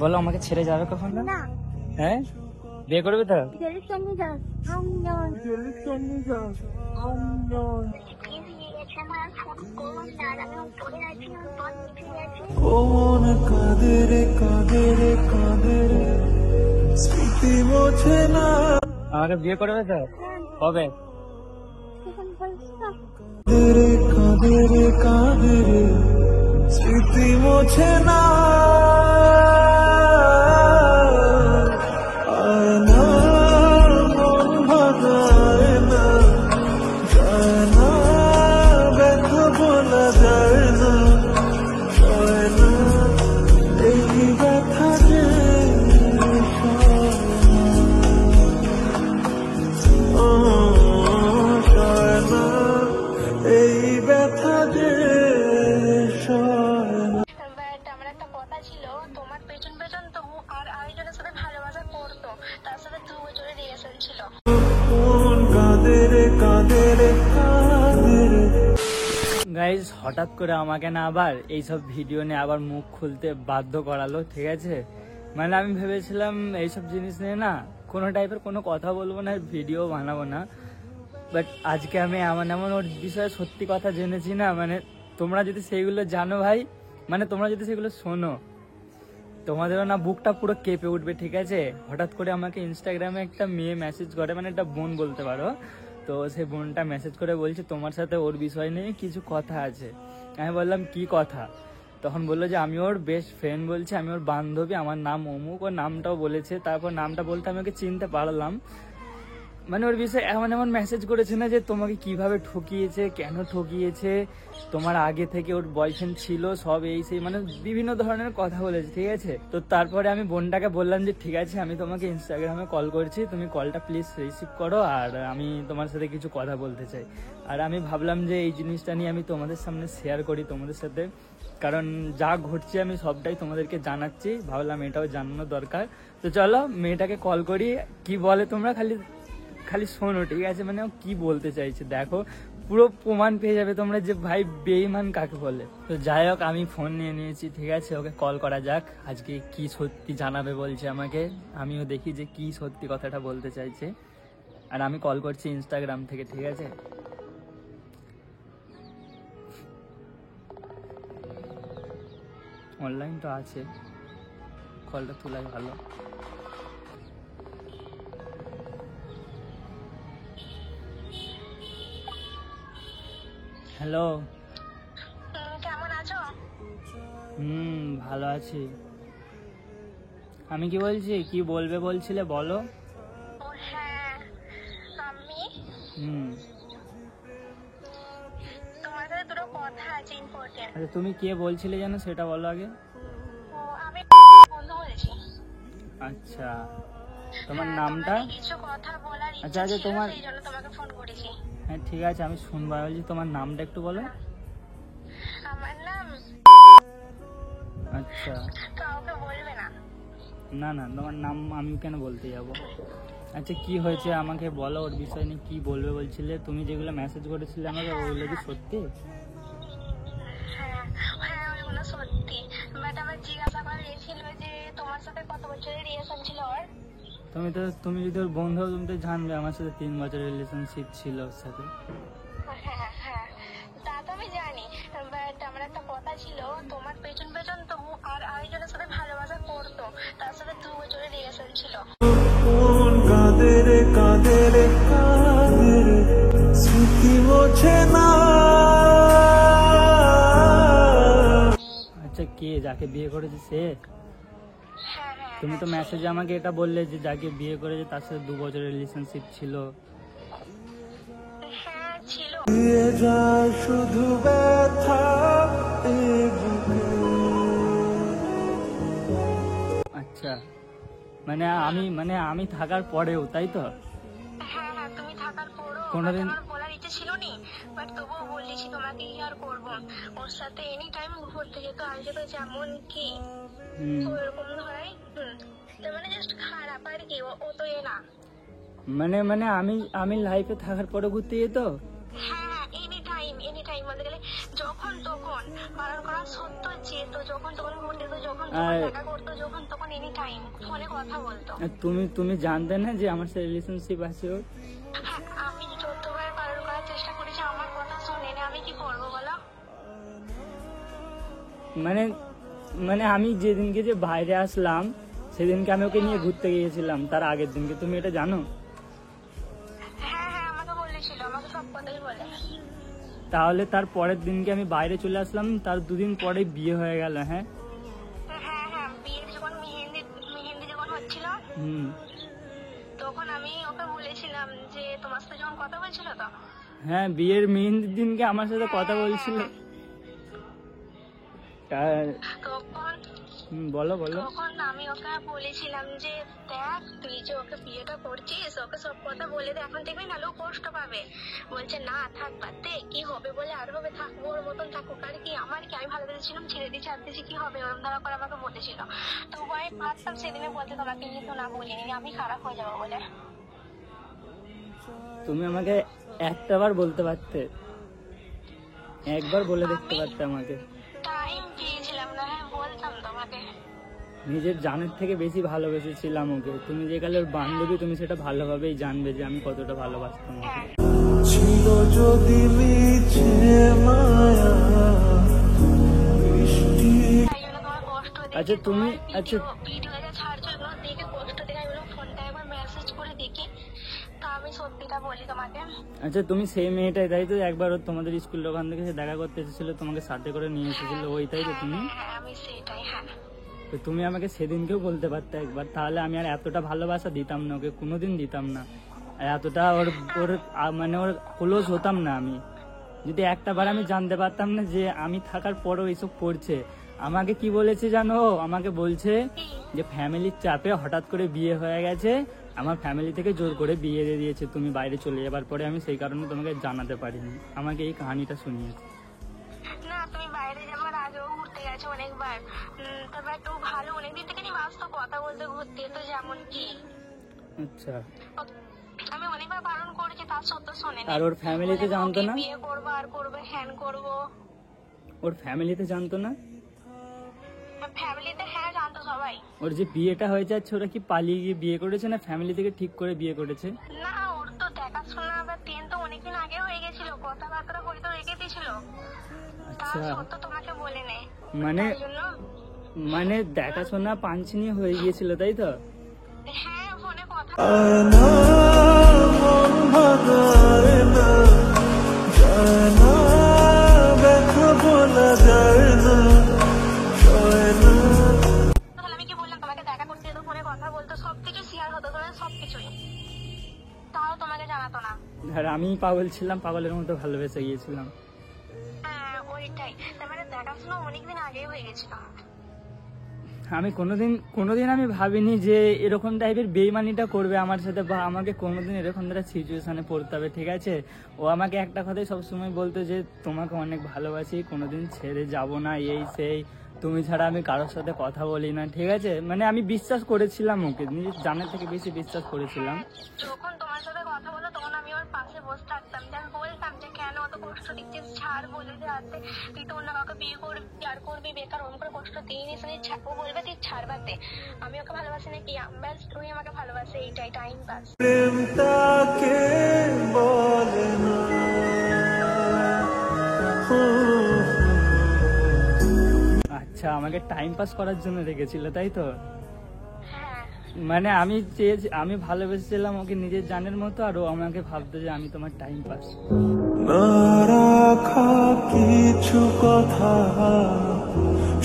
বলো আমাকে ছেড়ে যাবে কখন না? না হ্যাঁ বিয়ে করবে তো? জেলের সঙ্গে যাস আমজন জেলের সঙ্গে যাস আমজন কোন কাঁদে কাঁদে কাঁদে স্মৃতি মোছে না। আমাকে বিয়ে করবে তো? কবে? কাঁদে কাঁদে স্মৃতি মোছে না। আয়না মন ভাঙায় না, যায় না ব্যথা বলা যায় না, যায় না এই ব্যথা যে যায় না এই ব্যথা যে সয় না। আমার একটা কথা ছিল, তোমার পেছন পেছন তো আর আরেকজনের সাথে ভালোবাসা করতো, তার সাথে 2 বছরের রিলেশন ছিল। কোন কাঁদে রে কাঁদে রে কাঁদে রে। গাইজ হঠাৎ করে আমাকে না আবার এইসব ভিডিও নিয়ে আবার মুখ খুলতে বাধ্য করালো, ঠিক আছে? মানে আমি ভেবেছিলাম এইসব জিনিস নিয়ে না কোনো টাইপের কোনো কথা বলবো না, ভিডিও বানাবো না, বাট আজকে আমি এমন ওর বিষয়ে সত্যি কথা জেনেছি না, মানে তোমরা যদি সেইগুলো জানো ভাই, মানে তোমরা যদি সেগুলো শোনো তোমাদেরও না বুকটা পুরো কেঁপে উঠবে, ঠিক আছে? হঠাৎ করে আমাকে ইনস্টাগ্রামে একটা মেয়ে মেসেজ করে, মানে একটা বোন বলতে পারো, তো সেই বোনটা মেসেজ করে বলছে তোমার সাথে ওর বিষয় নিয়ে কিছু কথা আছে। আমি বললাম কি কথা? তখন বললো যে আমি ওর বেস্ট ফ্রেন্ড, বলছে আমি ওর বান্ধবী, আমার নাম অমুক, ওর নামটাও বলেছে, তারপর নামটা বলতে আমি ওকে চিনতে পারলাম। মানে ওর বিষয়ে এমন মেসেজ করেছে না যে তোমাকে কিভাবে ঠকিয়েছে, কেন ঠকিয়েছে, তোমার আগে থেকে ওর বয়ফ্রেন্ড ছিল, সব এই সেই, মানে বিভিন্ন ধরনের কথা বলেছে, ঠিক আছে? তো তারপরে আমি বোনটাকে বললাম যে ঠিক আছে আমি তোমাকে ইনস্টাগ্রামে কল করছি, তুমি কলটা প্লিজ রিসিভ করো, আর আমি তোমার সাথে কিছু কথা বলতে চাই। আর আমি ভাবলাম যে এই জিনিসটা নিয়ে আমি তোমাদের সামনে শেয়ার করি তোমাদের সাথে, কারণ যা ঘটছে আমি সবটাই তোমাদেরকে জানাচ্ছি, ভাবলাম এটাও জানানো দরকার। তো চলো মেয়েটাকে কল করি, কি বলে তোমরা খালি শোনো, ঠিক আছে? মানে ও কি বলতে চাইছে দেখো, পুরো প্রমাণ পেয়ে যাবে তোমরা যে ভাই বেঈমান কাকে বলে। তো যাই হোক আমি ফোন নিয়ে নিয়েছি, ঠিক আছে? ওকে কল করা যাক, আজকে কি সত্যি জানাবে বলছে আমাকে, আমিও দেখি যে কি সত্যি কথাটা বলতে চাইছে। আর আমি কল করছি ইনস্টাগ্রাম থেকে, ঠিক আছে? অনলাইন তো আছে, কলটা তোলাই ভালো। হ্যালো। কেমন আছো? ভালো আছি। আমি কি বলছি, কি বলবে বলছিলে বলো? ও হ্যাঁ, আমি তোমার সাথে দুটো কথা আছে ইম্পর্টেন্ট। আচ্ছা তুমি কে বলছিলে যেন সেটা বলো আগে। ও আমি বন্ধু বলছি। আচ্ছা তোমার নামটা? কিছু কথা বলার আচ্ছা ইচ্ছা আচ্ছা ছিল, তোমার, সেই জন্য তোমাকে ফোন করেছি। হ্যাঁ ঠিক আছে আমি শুনবো, বলছি তোমার নামটা একটু বলো। আমার নাম। আচ্ছা কাউকে বলবে না। না না তোমার নাম আমি কেন বলতে যাবো। আচ্ছা কি হয়েছে আমাকে বলো, ওর বিষয় নিয়ে কি বলবে বলছিলে, তুমি যেগুলো মেসেজ করেছিলে আমাকে ওগুলো কি সত্যি? হ্যাঁ হ্যাঁ ওইগুলো সত্যি, বাট আমার জিজ্ঞাসা করা ছিল যে তোমার সাথে কত বছরের রিলেশন ছিল ওর? তুমি যদি ওর বন্ধু হও, তুমি তো জানবে আমার সাথে 3 বছরের রিলেশনশিপ ছিল ওর সাথে। হ্যাঁ হ্যাঁ তা তো আমি জানি, বাট আমার একটা কথা ছিল, তোমার পেছন পেছন তো আর আরেকজনের সাথে ভালোবাসা করতো, তার সাথে 2 বছরের রিলেশন ছিল। কোন কাঁদে রে কাঁদে রে কাঁদে রে স্মৃতি মোছে না। আচ্ছা কে যাকে বিয়ে করেছে সে? হ্যাঁ হ্যাঁ তুমি তো মেসেজে আমাকে এটা বললে যে যাকে বিয়ে করেছে তার সাথে 2 বছরের রিলেশনশিপ ছিল। হ্যাঁ ছিল। দিয়ে যায় শুধু ব্যথা এই বুকে। আচ্ছা মানে আমি থাকার পরেও, তাই তো? হ্যাঁ হ্যাঁ তুমি থাকার পরও কোনোদিন আমার বলার ইচ্ছে ছিল নি, বাট তবুও বলেছি তোমাকে কি আর করবো, ওর সাথে এনি টাইম ঘুরতে যেত, আসে তো যেমন কি ওরকম ধরাই। তার মানে জাস্ট খারাপ আর কি, ও তো এ না। মানে আমি লাইফে থাকার পরে ঘুরতে যেত। হ্যাঁ এনি টাইম বলতে গেলে যখন তখন, বারণ করা সত্ত্বেও যেত, যখন তখন ঘুরতে যেত, যখন তখন দেখা করতো, যখন তখন এনি টাইম ফোনে কথা বলতো। আর তুমি জানতে না যে আমার সাথে রিলেশনশিপ আছে ওর? হ্যাঁ, আমি 14 বার বারণ করার চেষ্টা করেছি, আমার কথা শোনেনি, আমি কি করবো বলো? মানে আমি যেদিনকে যে বাইরে আসলাম সেদিনকে আমি ওকে নিয়ে ঘুরতে গিয়েছিলাম, তার আগের দিনকে, তুমি এটা জানো? হ্যাঁ হ্যাঁ, আমাকে বলেছিল, আমাকে সব কথাই বলে। তাহলে তার পরের দিনকে আমি বাইরে চলে আসলাম, তার দুদিন পরে বিয়ে হয়ে গেল। হ্যাঁ হ্যাঁ হ্যাঁ, বিয়ের যখন মেহেন্দি যখন হচ্ছিল তখন আমি ওকে বলেছিলাম যে তোমার সাথে যখন কথা বলছিল তো, হ্যাঁ, বিয়ের মেহেন্দির দিনকে আমার সাথে কথা বলছিল। বলো বলো। তখন আমি ওকে বলেছিলাম যে দেখ তুই যে ওকে বিয়েটা করছিস, ওকে সব কথা বলে দে, এখন দেখবি নাহলেও কষ্ট পাবে। বলছে না থাক বাদ দে, কি হবে বলে আর হবে, থাকবো ওর মতন থাকুক, আর কি আমার কি, আমি ভালো বেঁচেছিলাম, ছেড়ে দিয়ে ছাড় দিয়েছি, কি হবে, ওরম ধারা করে আমাকে বলেছিল। তো আমি পারতাম সেদিনে বলতে তোমাকে কিন্তু না বলিনি, আমি খারাপ হয়ে যাবো বলে। তুমি আমাকে একটাবার বলতে পারতে, একবার বলে দেখতে পারতে আমাকে। টাইম পেয়েছিলাম না, হ্যাঁ বলতাম তোমাকে। নিজের জানের থেকে বেশি ভালোবেসেছিলাম ওকে। তুমি যে কালের বান্ধবী তুমি সেটা ভালোভাবেই জানবে যে আমি কতটা ভালোবাসতাম ওকে। ছিল যদি মিছে মায়া বৃষ্টি। তাই জন্য তোমার কষ্ট দেখে, আচ্ছা তুমি ভিডিও ছাড়ছো এগুলো দেখে কষ্ট দেখে আমি ফোনটা একবার মেসেজ করে দেখি, তা আমি সত্যিটা বলি তোমাকে। আচ্ছা তুমি সেই মেয়েটাই তাই তো, একবার ওর তোমাদের স্কুলের ওখান থেকে দেখা করতে এসেছিল, তোমাকে সাথে করে নিয়ে এসেছিল, ওই তাই তো তুমি? হ্যাঁ আমি সেটাই। হ্যাঁ তো তুমি আমাকে সেদিনকেও বলতে পারতে একবার, তাহলে আমি আর এতটা ভালোবাসা দিতাম না ওকে, কোনোদিন দিতাম না, আর এতটা মানে ওর ক্লোজ হতাম না আমি, যদি একটাবার আমি জানতে পারতাম না যে আমি থাকার পরও এইসব করছে। আমাকে কি বলেছে জানো? আমাকে বলছে যে ফ্যামিলির চাপে হঠাৎ করে বিয়ে হয়ে গেছে, আমার ফ্যামিলি থেকে জোর করে বিয়ে দিয়ে দিয়েছে তুমি বাইরে চলে যাবার পরে, আমি সেই কারণে তোমাকে জানাতে পারিনি। আমাকে এই কাহিনীটা শুনিয়েছে। না, তুমি বাইরে যাবার আগেও ঘুরতে গেছো অনেকবার, তারপর একটু ভালো অনেকদিন থেকে নিয়ে আসতো কথা বলতে ঘুরতে, তো যেমন কি আচ্ছা, আমি অনেকবার বারণ করেছি, তার সত্ত্বেও শোনেনি। আর ওর ফ্যামিলিতে জানতো না? বিয়ে করবো আর করবে, হ্যান করবো। ওর ফ্যামিলিতে জানতো না? ফ্যামিলিতে হ্যাঁ জানতো সবাই। ওর যে বিয়েটা হয়ে যাচ্ছে, ওরা কি পালিয়ে গিয়ে বিয়ে করেছে না ফ্যামিলি থেকে ঠিক করে বিয়ে করেছে? না, ওর তো দেখাশোনা বা ট্রেন তো অনেকদিন আগে হয়ে গেছিল, কথাবার্তা বলে তো রেখে দিয়েছিল, তার আচ্ছা, সত্ত্বেও তোমাকে বলেনি। মানে তাই জন্য মানে দেখাশোনা পাঞ্চিনি হয়ে গিয়েছিল তাই তো? হ্যাঁ ফোনে কথা আয়না মন ভাঙায় না, যায় না ব্যথা বলা যায় না, সয় না। তাহলে আমি কি বললাম, তোমাকে দেখা করতে যেত, ফোনে কথা বলতো, সবকিছু শেয়ার হতো তোমার সবকিছুই, তাও তোমাকে জানাতো না। আর আমি পাগল ছিলাম, পাগলের মতো ভালোবেসে গিয়েছিলাম। হ্যাঁ ওইটাই, তার মানে দেখাশোনা অনেকদিন আগেই হয়ে গেছিল। আমি কোনোদিন আমি ভাবিনি যে এরকম টাইপের বেইমানিটা করবে আমার সাথে, বা আমাকে কোনোদিন এরকম একটা সিচুয়েশনে পড়তে হবে। ঠিক আছে, ও আমাকে একটা কথাই সবসময় বলতো যে তোমাকে অনেক ভালোবাসি, কোনোদিন ছেড়ে যাব না, এই সেই, তুমি ছাড়া আমি কারোর সাথে কথা বলি না। ঠিক আছে, মানে আমি বিশ্বাস করেছিলাম ওকে, নিজের জানার থেকে বেশি বিশ্বাস করেছিলাম। যখন তোমার সাথে কথা বলো তখন আমি ওর পাশে বসে থাকতাম, আমি বলতাম যে কেন অত কষ্ট দিচ্ছিস, ছাড়, বলে যে আসতে তুই তো অন্য কাউকে বিয়ে করবি আর করবি, বেকার ওরকম করে কষ্ট দিয়ে নিস, ও বলবে তুই ছাড়, বাদ দে, আমি ওকে ভালোবাসি নাকি, ব্যাস তুই আমাকে ভালোবাসে, এইটাই টাইম পাস। প্রেম তাকে বলে না, আচ্ছা, আমাকে টাইম পাস করার জন্য রেখেছিল তাই তো? হ্যাঁ মানে আমি ভালোবেসেছিলাম ওকে নিজের জানের মতো, আর ও আমাকে ভাবতো যে আমি তোমার টাইম পাস। না রাখা কিছু কথা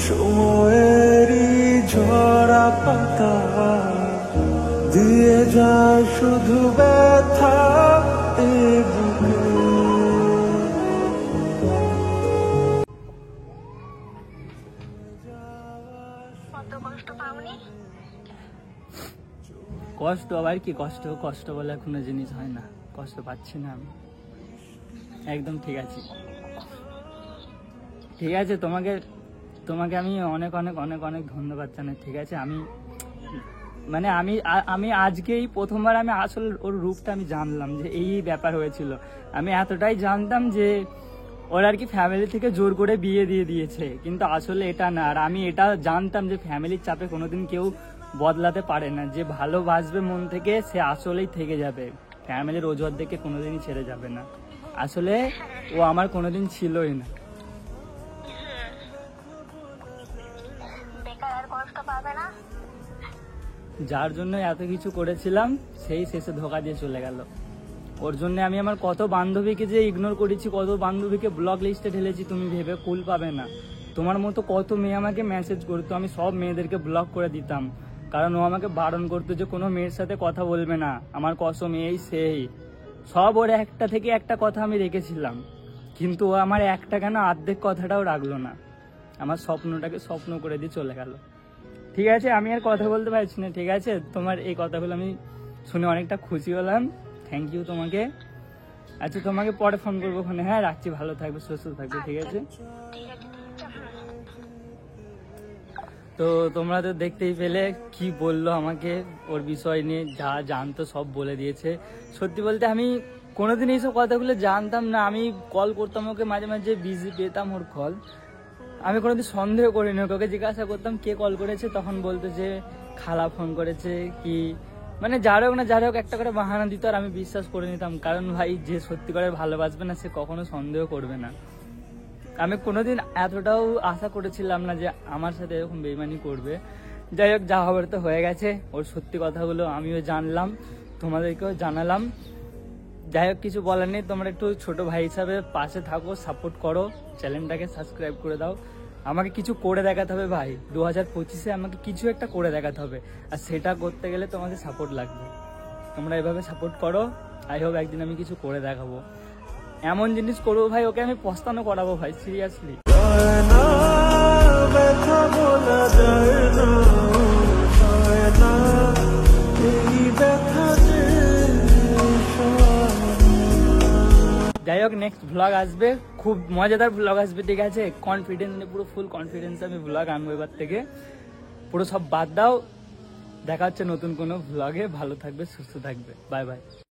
সময়েরই ঝরা পাতা দিয়ে যায় শুধু ব্যথা এ বুকে। কত কষ্ট পাওনি? কষ্ট আবার কি, কষ্ট বলে কোনো জিনিস হয় না, কষ্ট পাচ্ছি না আমি, একদম ঠিক আছে। ঠিক আছে, তোমাকে আমি অনেক অনেক অনেক অনেক ধন্যবাদ জানাই। ঠিক আছে, আমি আজকেই প্রথমবার আমি আসল ওর রূপটা আমি জানলাম যে এই ব্যাপার হয়েছিল। আমি এতটাই জানতাম যে ও ওর আর কি ফ্যামিলি থেকে জোর করে বিয়ে দিয়ে দিয়েছে, কিন্তু আসলে এটা না। আর আমি এটা জানতাম যে ফ্যামিলির চাপে কোনোদিন কেউ বদলাতে পারে না, যে ভালোবাসবে মন থেকে সে আসলেই থেকে যাবে, ফ্যামিলির অজুহাত দেখে কোনোদিনই ছেড়ে যাবে না। আসলে ও আমার কোনোদিন ছিলই না। বেকার আর কষ্ট পাবে না। যার জন্য এত কিছু করেছিলাম সেই শেষে ধোকা দিয়ে চলে গেল। ওর জন্য আমি আমার কত বান্ধবীকে যে ইগনোর করেছি, কত বান্ধবীকে ব্লক লিস্টে ঢেলেছি, তুমি ভেবে কুল পাবে না। তোমার মতো কত মেয়ে আমাকে মেসেজ করতো, আমি সব মেয়েদেরকে ব্লক করে দিতাম, কারণ ও আমাকে বারণ করতো যে কোনো মেয়ের সাথে কথা বলবে না, আমার কসম এই সেই সব। ওর একটা থেকে একটা কথা আমি রেখেছিলাম, কিন্তু ও আমার একটা কেন অর্ধেক কথাটাও রাখলো না, আমার স্বপ্নটাকে স্বপ্ন করে দিয়ে চলে গেল। ঠিক আছে, আমি আর কথা বলতে পারছি না। ঠিক আছে, তোমার এই কথাগুলো আমি শুনে অনেকটা খুশি হলাম, থ্যাংক ইউ তোমাকে। আচ্ছা, তোমাকে পরে ফোন করবো ওখানে। হ্যাঁ, রাখছি, ভালো থাকবে, সুস্থ থাকবে। ঠিক আছে, ঠিক আছে। তো তোমরা তো দেখতেই পেলে কি বললো আমাকে ওর বিষয় নিয়ে, যা জানতো সব বলে দিয়েছে। সত্যি বলতে আমি কোনোদিন এইসব কথাগুলো জানতাম না। আমি কল করতাম ওকে, মাঝে মাঝে বিজি পেতাম ওর কল, আমি কোনোদিন সন্দেহ করিনি। ওকে জিজ্ঞাসা করতাম কে কল করেছে, তখন বলতো যে খালা ফোন করেছে কি, মানে যার হোক না যার হোক একটা করে বাহানা দিত, আর আমি বিশ্বাস করে নিতাম। কারণ ভাই, যে সত্যি করে ভালোবাসবে না সে কখনো সন্দেহ করবে না। আমি কোনোদিন এতটাও আশা করেছিলাম না যে আমার সাথে এরকম বেইমানি করবে। যাই হোক, যা হবার তো হয়ে গেছে। ওর সত্যি কথাগুলো আমিও জানলাম, তোমাদেরকেও জানালাম। যাই হোক, কিছু বলার নেই। তোমরা একটু ছোট ভাই হিসাবে পাশে থাকো, সাপোর্ট করো, চ্যানেলটাকে সাবস্ক্রাইব করে দাও। আমাকে কিছু করে দেখাতে হবে ভাই, 2025-এ আমাকে কিছু একটা করে দেখাতে হবে, আর সেটা করতে গেলে তোমাদের সাপোর্ট লাগবে। তোমরা এভাবে সাপোর্ট করো, আই হোপ একদিন আমি কিছু করে দেখাবো, এমন জিনিস করবো ভাই, ওকে আমি পস্তানো করাবো ভাই, সিরিয়াসলি। যায় না ব্যথা বলা যায় না, যায় না এই ব্যথা যে যাই হোক, নেক্সট ভ্লগ আসবে, খুব মজাদার ভ্লগ আসবে। ঠিক আছে, কনফিডেন্স নিয়ে, পুরো ফুল কনফিডেন্স আমি ভ্লগ আনবো এবার থেকে। পুরো সব বাদ দাও, দেখা হচ্ছে নতুন কোনো ভ্লগে। ভালো থাকবে, সুস্থ থাকবে, বাই বাই।